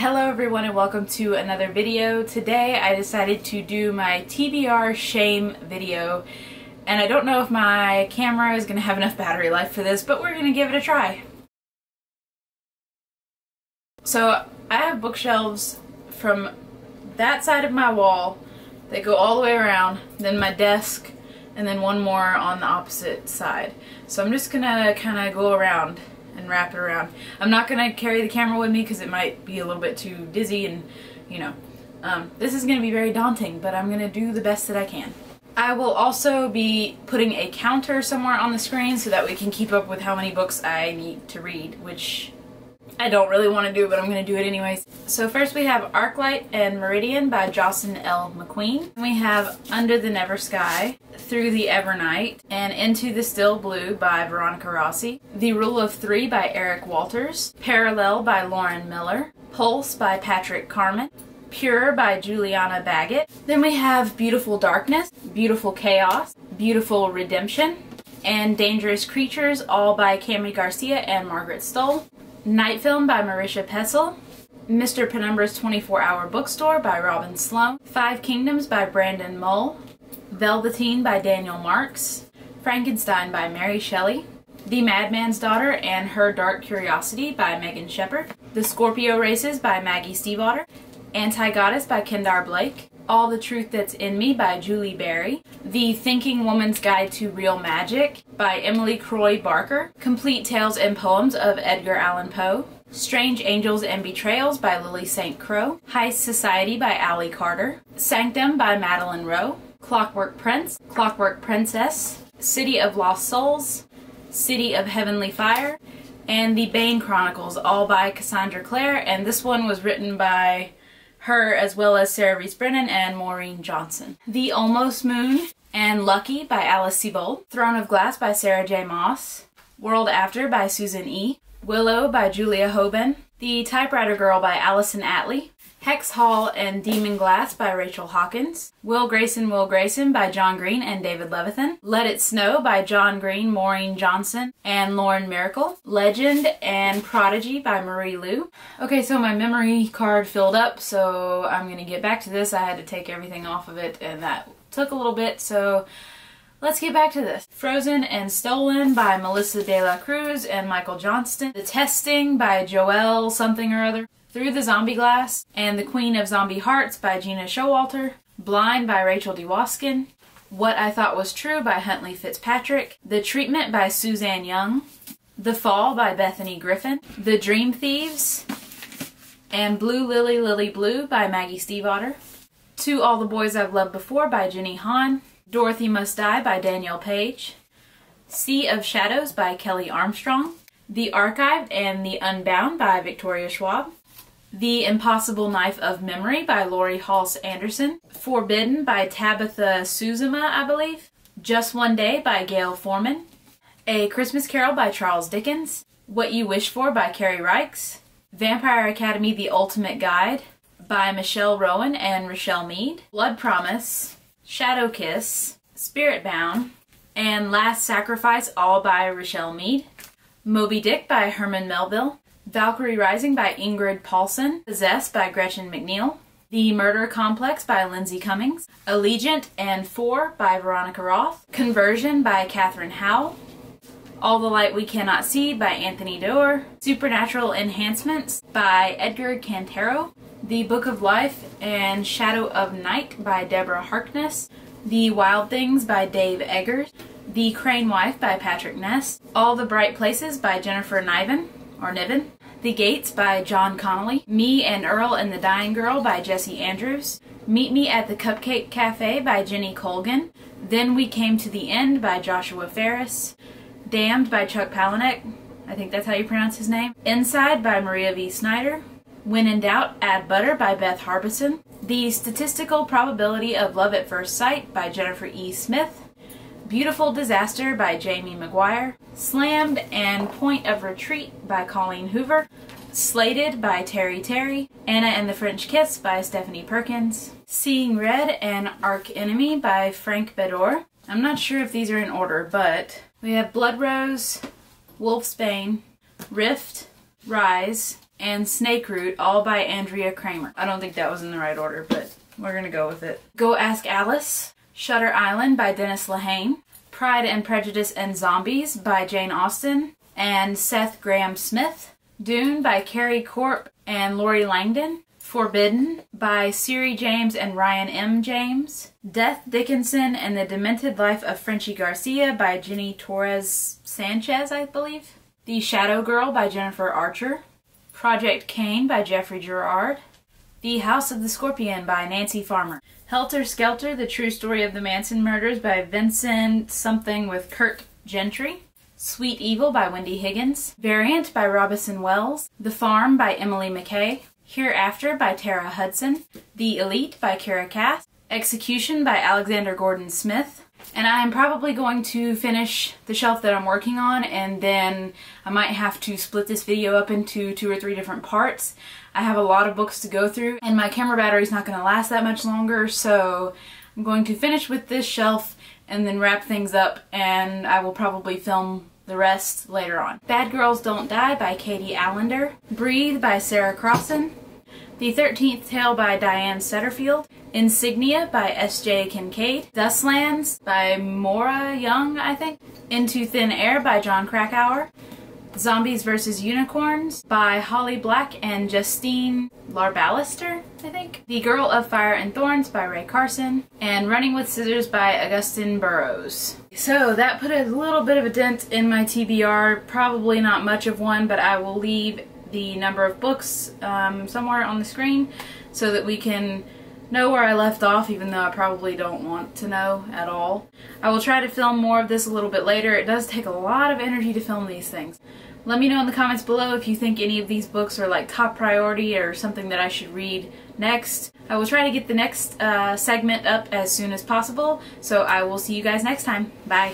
Hello everyone and welcome to another video. Today I decided to do my TBR Shame video, and I don't know if my camera is going to have enough battery life for this, but we're going to give it a try. So I have bookshelves from that side of my wall that go all the way around, then my desk, and then one more on the opposite side. So I'm just going to kind of go around and wrap it around. I'm not going to carry the camera with me because it might be a little bit too dizzy and, you know, this is going to be very daunting, but I'm going to do the best that I can. I will also be putting a counter somewhere on the screen so that we can keep up with how many books I need to read, which I don't really want to do, but I'm going to do it anyways. So first we have Arclight and Meridian by Jocelyn L. McQueen. We have Under the Never Sky, Through the Evernight, and Into the Still Blue by Veronica Rossi. The Rule of Three by Eric Walters. Parallel by Lauren Miller. Pulse by Patrick Carman. Pure by Juliana Baggett. Then we have Beautiful Darkness, Beautiful Chaos, Beautiful Redemption, and Dangerous Creatures, all by Cami Garcia and Margaret Stoll. Night Film by Marisha Pessel. Mr. Penumbra's 24-Hour Bookstore by Robin Sloan. Five Kingdoms by Brandon Mull. Velveteen by Daniel Marks. Frankenstein by Mary Shelley. The Madman's Daughter and Her Dark Curiosity by Megan Shepard. The Scorpio Races by Maggie Stiefvater. Anti-Goddess by Kendar Blake. All the Truth That's in Me by Julie Berry. The Thinking Woman's Guide to Real Magic by Emily Croy Barker. Complete Tales and Poems of Edgar Allan Poe. Strange Angels and Betrayals by Lily St. Croix. Heist Society by Allie Carter. Sanctum by Madeline Rowe. Clockwork Prince, Clockwork Princess, City of Lost Souls, City of Heavenly Fire, and The Bane Chronicles, all by Cassandra Clare, and this one was written by her as well as Sarah Reese Brennan and Maureen Johnson. The Almost Moon and Lucky by Alice Sebold, Throne of Glass by Sarah J. Maas, World After by Susan E., Willow by Julia Hoban, The Typewriter Girl by Allison Atlee, Hex Hall and Demon Glass by Rachel Hawkins, Will Grayson by John Green and David Levithan, Let It Snow by John Green, Maureen Johnson, and Lauren Miracle, Legend and Prodigy by Marie Lu. Okay, so my memory card filled up, so I'm going to get back to this. I had to take everything off of it, and that took a little bit, so let's get back to this. Frozen and Stolen by Melissa De La Cruz and Michael Johnston. The Testing by Joelle something or other. Through the Zombie Glass and The Queen of Zombie Hearts by Gina Showalter. Blind by Rachel DeWaskin. What I Thought Was True by Huntley Fitzpatrick. The Treatment by Suzanne Young. The Fall by Bethany Griffin. The Dream Thieves and Blue Lily Lily Blue by Maggie Stiefvater. To All the Boys I've Loved Before by Jenny Han. Dorothy Must Die by Danielle Page. Sea of Shadows by Kelly Armstrong. The Archived and the Unbound by Victoria Schwab. The Impossible Knife of Memory by Lori Halse Anderson. Forbidden by Tabitha Suzuma, I believe. Just One Day by Gail Foreman. A Christmas Carol by Charles Dickens. What You Wish For by Carrie Reichs. Vampire Academy: The Ultimate Guide by Michelle Rowan and Rochelle Mead. Blood Promise, Shadow Kiss, Spirit Bound, and Last Sacrifice, all by Rochelle Mead. Moby Dick by Herman Melville. Valkyrie Rising by Ingrid Paulson. Possessed by Gretchen McNeil. The Murder Complex by Lindsay Cummings. Allegiant and Four by Veronica Roth. Conversion by Catherine Howell. All the Light We Cannot See by Anthony Doerr. Supernatural Enhancements by Edgar Cantero. The Book of Life and Shadow of Night by Deborah Harkness. The Wild Things by Dave Eggers. The Crane Wife by Patrick Ness. All the Bright Places by Jennifer Niven. The Gates by John Connolly. Me and Earl and the Dying Girl by Jesse Andrews. Meet Me at the Cupcake Cafe by Jenny Colgan. Then We Came to the End by Joshua Ferris. Damned by Chuck Palahniuk. I think that's how you pronounce his name. Inside by Maria V. Snyder. When in Doubt, Add Butter by Beth Harbison. The Statistical Probability of Love at First Sight by Jennifer E. Smith. Beautiful Disaster by Jamie McGuire. Slammed and Point of Retreat by Colleen Hoover. Slated by Terry Terry. Anna and the French Kiss by Stephanie Perkins. Seeing Red and Arch Enemy by Frank Bedore. I'm not sure if these are in order, but we have Blood Rose, Wolfsbane, Rift, Rise, and Snake Root, all by Andrea Kramer. I don't think that was in the right order, but we're gonna go with it. Go Ask Alice, Shutter Island by Dennis Lehane, Pride and Prejudice and Zombies by Jane Austen and Seth Graham Smith, Dune by Carrie Corp and Lori Langdon, Forbidden by Siri James and Ryan M. James, Death Dickinson and the Demented Life of Frenchie Garcia by Jenny Torres Sanchez, I believe, The Shadow Girl by Jennifer Archer, Project Cain by Jeffrey Gerard, The House of the Scorpion by Nancy Farmer, Helter Skelter, The True Story of the Manson Murders by Vincent something with Kurt Gentry, Sweet Evil by Wendy Higgins, Variant by Robinson Wells, The Farm by Emily McKay, Hereafter by Tara Hudson, The Elite by Kara Cass, Execution by Alexander Gordon Smith, and I am probably going to finish the shelf that I'm working on, and then I might have to split this video up into 2 or 3 different parts. I have a lot of books to go through, and my camera battery's not going to last that much longer, so I'm going to finish with this shelf and then wrap things up, and I will probably film the rest later on. Bad Girls Don't Die by Katie Allender, Breathe by Sarah Crossan, The 13th Tale by Diane Setterfield, Insignia by S.J. Kincaid, Dustlands by Maura Young, I think, Into Thin Air by John Krakauer, Zombies vs. Unicorns by Holly Black and Justine Larballister, I think, The Girl of Fire and Thorns by Ray Carson, and Running with Scissors by Augustine Burroughs. So that put a little bit of a dent in my TBR, probably not much of one, but I will leave the number of books somewhere on the screen so that we can know where I left off, even though I probably don't want to know at all. I will try to film more of this a little bit later. It does take a lot of energy to film these things. Let me know in the comments below if you think any of these books are like top priority or something that I should read next. I will try to get the next segment up as soon as possible, so I will see you guys next time. Bye.